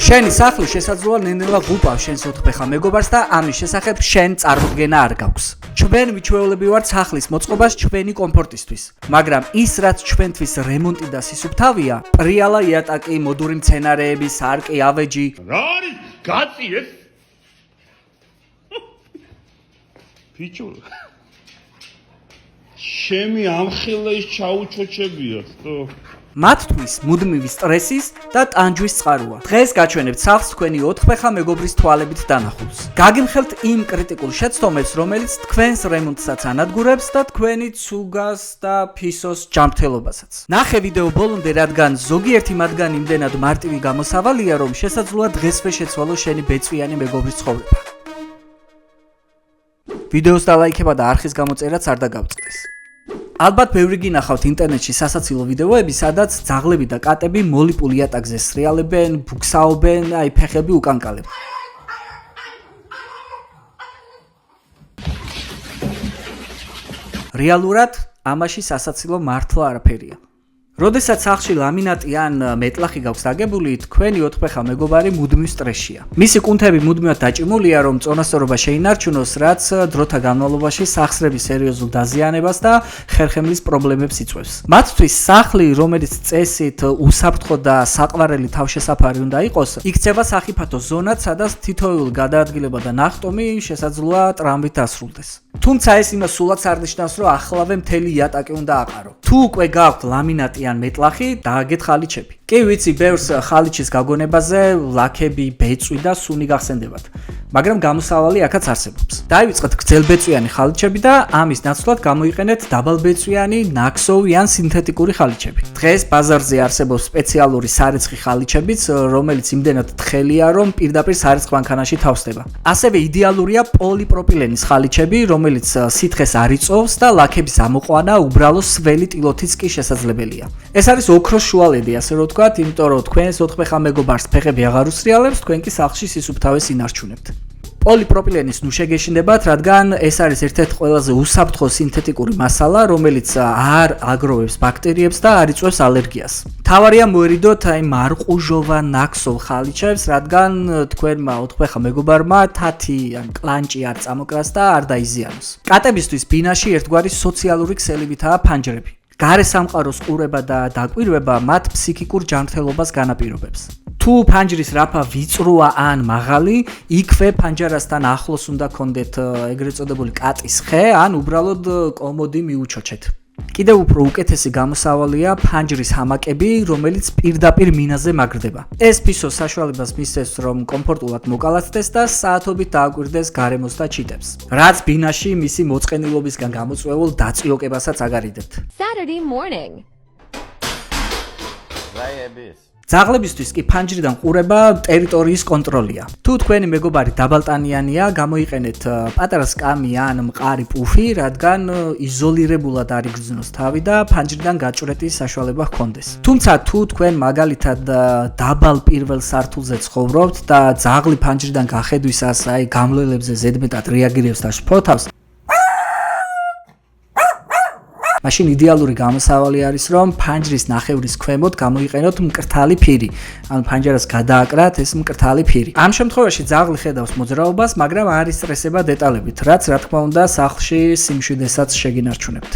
შენი სახლი შესაძლოა ნენელა გუპავს შენს ოთხფეხა მეგობარს და ამის შესახებ შენ წარმოდგენა არ გაქვს. ჩვენ მიჩვეულები ვართ სახლის მოწყობას ჩვენი კომფორტისთვის, მაგრამ ის რაც ჩვენთვის რემონტი და სისუფთავეა, პრიალა იატაკი, მოდური მცენარეები, სარკე, ავეჯი. რა არის გაწიეს? ბიჭო შემი ამხილეის ჩაუჩოჩებია, ხო? მათთვის მუდმივი სტრესის და ტანჯვის წყაროა. დღეს გაჩვენებთ სახლს თქვენი ოთხფეხა მეგობრის თვალებით დანახულს. გაგიმხელთ იმ კრიტიკულ შეცდომებს, რომელიც თქვენს რემონტსაც ანადგურებს და თქვენი ცუგას და ფისოს ჯანმრთელობასაც. ნახე ვიდეო ბოლომდე, რადგან ზოგიერთი მათგანი იმდენად მარტივი გამოსავალია, რომ შესაძლოა დღესვე შეცვალო შენი ბეწვიანი მეგობრის ცხოვრება. ვიდეოს დალაიქება და არხის გამოწერაც არ დაგავწყდეს. ალბათ ბევრი გინახავთ ინტერნეტში სასაცილო ვიდეოები, სადაც ძაღლები და კატები მოლიპულ იატაკზე სრიალებენ, ბუქსაობენ, აი ფეხები უკანკალებენ. რეალურად ამაში სასაცილო მართლა არაფერია. როდესაც სახლში ლამინატი ან მეტლახი გაქვს დაგებული, თქვენი ოთხფეხა მეგობარი მუდმივ სტრესშია. მისი კუნთები მუდმივად დაჭიმულია, რომ წონასწორობა შეინარჩუნოს, რაც დროთა განმავლობაში სახსრების სერიოზულ დაზიანებას და ხერხემლის პრობლემებს იწვევს. მათთვის სახლი, რომელიც წესით უსაფრთხო და საყვარელი თავშესაფარი უნდა იყოს, იქცევა სახიფათო ზონად, სადაც თითოეული გადაადგილება და ნახტომი შესაძლოა ტრამვით დასრულდეს. თუმცა ეს იმას სულაც არ ნიშნავს, რომ ახლავე მთელი იატაკი უნდა აყარო. თუ უკვე გაქვთ ლამინატი ან მეტლახი, დააგეთ ხალიჩები. კი ვიცი, ბევრს ხალიჩის გაგონებაზე ლაქები, ბეწვი და სუნი გახსენდებათ, მაგრამ გამოსავალი აქაც არსებობს. დაივიწყეთ გრძელბეწვიანი ხალიჩები და ამის ნაცვლად გამოიყენეთ დაბალბეწვიანი, ნაქსოვი ან სინთეტიკური ხალიჩები. დღეს ბაზარზე არსებობს სპეციალური სარეცხი ხალიჩებიც, რომელიც იმდენად თხელია, რომ პირდაპირ სარეცხ მანქანაში თავსდება. ასევე იდეალურია პოლიპროპილენის ხალიჩები, რომელიც სითხეს არ იწოვს და ლაქების ამოყვანა უბრალო სველი ტილოთიც კი შესაძლებელია. ეს არის ოქროს შუალედი, ასე რომ ვთქვათ, იმიტომ რომ თქვენს ოთხფეხა მეგობარს ფეხები აღარ უსრიალებს, თქვენ კი სახლში სისუფთავეს ინარჩუნებთ. პოლიპროპილენის ნუ შეგეშინდებათ, რადგან ეს არის ერთ-ერთი ყველაზე უსაფრთხო სინთეტიკური მასალა, რომელიც არ აგროვებს ბაქტერიებს და არ იწვევს ალერგიას. თავარია მოერიდოთ აი მარყუჟოვან ნაქსოვ ხალიჩებს, რადგან თქვენმა ოთხფეხა მეგობარმა თათი ან კლანჭი არ წამოკრას და არ დაიზიანოს. კატებისთვის ბინაში ერთგვარი სოციალური ქსელებითაა ფანჯრები. გარე სამყაროს ყურება და დაკვირვება მათ ფსიქიკურ ჯანმრთელობას განაპირობებს. თუ ფანჯრის რაფა ვიწროა ან მაღალი, იქვე ფანჯარასთან ახლოს უნდა გქონდეთ ეგრეთ წოდებული კატის ხე ან უბრალოდ კომოდი მიუჩოჩეთ. კიდევ უფრო უკეთესი გამოსავალია ფანჯრის ჰამაკები, რომელიც პირდაპირ მინაზე მაგრდება. ეს ფისოს საშუალებას მისცემს, რომ კომფორტულად მოკალათდეს და საათობით დააკვირდეს გარემოს და ჩიტებს, რაც ბინაში მისი მოწყენილობისგან გამოწვეულ დაწიოკებასაც აგარიდებთ. Saturday morning. ძაღლებისთვის კი ფანჯრიდან ყურება ტერიტორიის კონტროლია. თუ თქვენი მეგობარი დაბალტანიანია, გამოიყენეთ პატარა სკამი ან მყარი პუფი, რადგან იზოლირებულად არ იგრძნოს თავი და ფანჯრიდან გაჭვრეტის საშუალება ჰქონდეს. თუმცა თუ თქვენ მაგალითად დაბალ პირველ სართულზე ცხოვრობთ და ძაღლი ფანჯრიდან გახედვისას აი გამლელებზე ზედმეტად რეაგირებს და შფოთავს, მაშინ იდეალური გამოსავალი არის, რომ ფანჯრის ნახევრის ქვემოთ გამოიყენოთ მკრთალი ფირი, ან ფანჯარას გადააკრათ ეს მკრთალი ფირი. ამ შემთხვევაში ძაღლი ხედავს მოძრაობას, მაგრამ არ ისტრესება დეტალებით, რაც რა თქმა უნდა სახლში სიმშვიდესაც შეგინარჩუნებთ.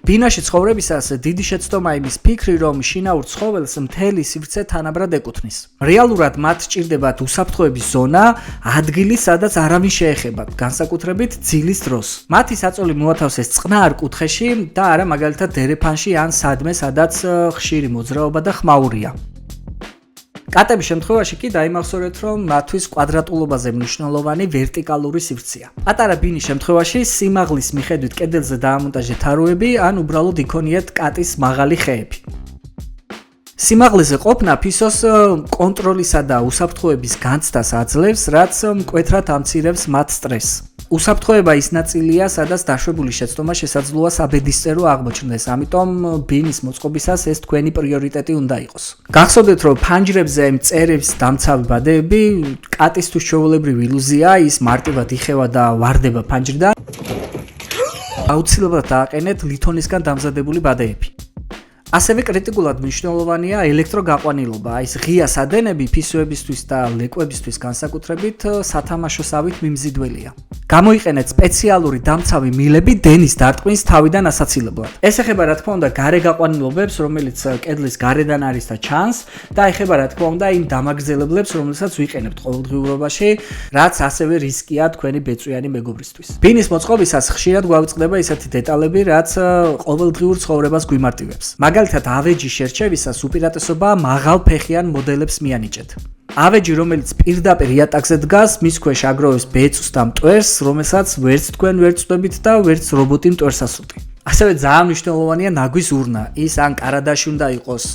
ბინაში ცხოვრებისას დიდი შეცდომა იმის ფიქრი, რომ შინაურ ცხოველს მთელი სივრცე თანაბრად ეკუთვნის. რეალურად მათ სჭირდებათ უსაფრთხოების ზონა, ადგილი, სადაც არავინ შეეხებათ, განსაკუთრებით ძილის დროს. მათი საწოლი მოათავსეს წყნარ კუთხეში და არა მაგალითად დერეფანში ან სადმე, სადაც ხშირი მოძრაობა და ხმაურია. კატების შემთხვევაში კი დაიმახსოვრეთ, რომ მათთვის კვადრატულობაზე მნიშვნელოვანი ვერტიკალური სივრცეა. პატარა ბინის შემთხვევაში სიმაღლის მიხედვით კედელზე დაამონტაჟეთ თაროები ან უბრალოდ იქონიეთ კატის მაღალი ხეები. სიმაღლეზე ყოფნა ფისოს კონტროლისა და უსაფრთხოების განცდას აძლევს, რაც მკვეთრად ამცირებს მათ სტრესს. უსაფრთხოება ის ნაწილია, სადაც დაშვებული შეცდომა შესაძლოა საბედისწერო აღმოჩნდეს, ამიტომ ბინის მოწყობისას ეს თქვენი პრიორიტეტი უნდა იყოს. გახსოვდეთ, რომ ფანჯრებზე მწერების დამცავი ბადეები კატისთვის ჩვეულებრივი ილუზია, ის მარტივად იხევა და ვარდება ფანჯრიდან. აუცილებლად დააყენეთ ლითონისგან დამზადებული ბადეები. ასევე კრიტიკულად მნიშვნელოვანია ელექტროგაყვანილობა, ის ღია სადენები ფისოებისთვის და ლეკვებისთვის განსაკუთრებით სათამაშოსავით მიმზიდველია. გამოიყენეთ სპეციალური დამცავი მილები დენის დარტყმის თავიდან ასაცილებლად. ეს ეხება რა თქმა უნდა გარე გაყვანილობებს, რომელიც კედლის გარედან არის და ჩანს და ეხება რა თქმა უნდა იმ დამაგრძელებლებს, რომელსაც ვიყენებთ ყოველდღიურობაში, რაც ასევე რისკია თქვენი ბეწვიანი მეგობრისთვის. ბინის მოწყობისას ხშირად გვავიწყდება ისეთი დეტალები, რაც ყოველდღიურ ცხოვრებას გვიმარტივებს. მაგალითად, ავეჯი შერჩევისას უპირატესობა მაღალფეხიან მოდელებს მიანიჭეთ. ავეჯი, რომელიც პირდაპირ იატაკზე დგას, მის ქვეშ აგროვებს ბეწვს და მტვერს, რომელსაც ვერც თქვენ ვერ წვდებით და ვერც რობოტი მტვერს ასუტი. ასევე ძალიან მნიშვნელოვანია ნაგვის ურნა. ის ან კარადაში უნდა იყოს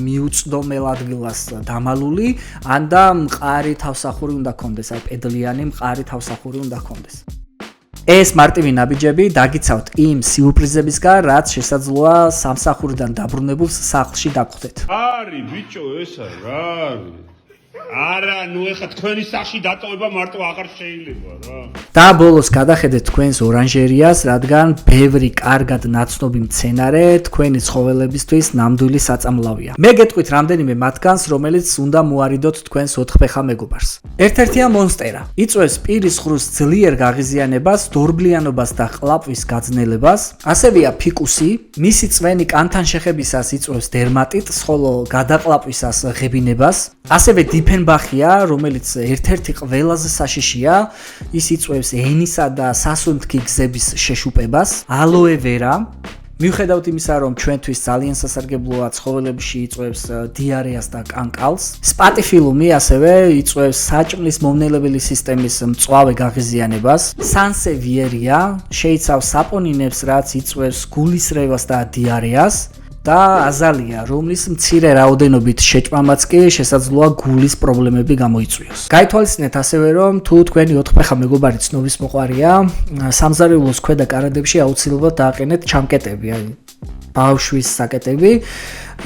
მიუწდომელ ადგილას დამალული, ან და მყარი თავსახური უნდა ჰქონდეს, აი პედლიანი მყარი თავსახური უნდა ჰქონდეს. ეს მარტივი ნაბიჯები დაგიცავთ იმ სიურპრიზებისგან, რაც შესაძლოა სამსახურიდან დაბრუნებულს სახლში დაგხვდეთ. არი ბიჭო, ესა რა არის? არა, ნუ ეხა თქვენი სახში დატოვება მარტო აღარ შეიძლება რა. და ბოლოს გადახედეთ თქვენს ორანჟერიას, რადგან ბევრი კარგად ნაცნობი მცენარე თქვენი ცხოველებისთვის ნამდვილი საწამლავია. მე გეტყვით რამდენიმე მათგანს, რომელიც უნდა მოარიდოთ თქვენს ოთხფეხა მეგობარს. ერთ-ერთია მონსტერა. იწვევს პირის ხრუს ძლიერ გაღიზიანებას, დორბლიანობას და ყლაპვის გაძნელებას. ასევეა ფიკუსი, მისი წვენი კანთან შეხებისას იწვევს დერმატიტს, ხოლო გადაყლაპვისას ღებინებას. ასევე დიფენბახია, რომელიც ერთ-ერთი ყველაზე საშიშია, ის იწვევს ენისა და სასუნთქი გზების შეშუპებას. ალოე ვერა, მიუხედავად იმისა, რომ ჩვენთვის ძალიან სასარგებლოა, ცხოველებში იწვევს დიარეას და კანკალს. სპატიფილუმი ასევე იწვევს საჭმლის მომნელებელი სისტემის მწვავე გაღიზიანებას. სანსევიერია შეიცავს საპონინებს, რაც იწვევს გულისრევას და დიარეას. და აზალია, რომლის მცირე რაოდენობით შეჭმამაც კი შესაძლოა გულის პრობლემები გამოიწვიოს. გაითვალისწინეთ ასევე, რომ თუ თქვენი ოთხფეხა მეგობარი ცნობის მოყვარია, სამზარეულოს ქვედა კარადებში აუცილებლად დააყენეთ ჩამკეტები, აი ბავშვის საკეტები,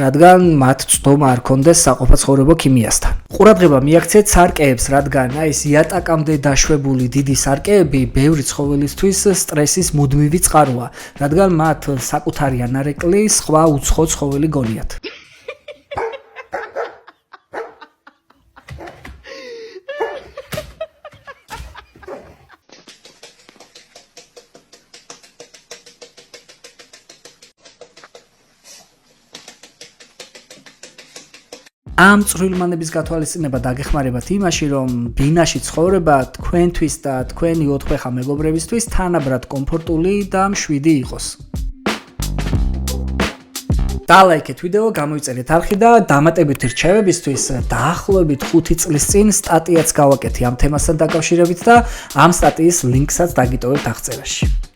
რადგან მათ წდომა არ კონდეს საყოფაცხოვრებო ქიმიასთან. ყურადღება მიაქცეთ სარკეებს, რადგან აი ეს იატაკამდე დაშვებული დიდი სარკეები ბევრი ცხოველისთვის სტრესის მუდმივი წყაროა, რადგან მათ საკუთარი ანარეკლი სხვა უცხო ცხოველი გონიათ. ამ წვრილმანების გათვალისწინება დაგეხმარებათ იმაში, რომ ბინაში ცხოვრება თქვენთვის და თქვენი ოთხფეხა მეგობრებისთვის თანაბრად კომფორტული და მშვიდი იყოს. დალაიქეთ ვიდეო, გამოიწერეთ არხი და დამატებითი რჩევებისთვის დაახლოებით 5 წლის წინ სტატიაც გავაკეთე ამ თემასთან დაკავშირებით და ამ სტატიის ლინკსაც დაგიტოვებთ აღწერაში.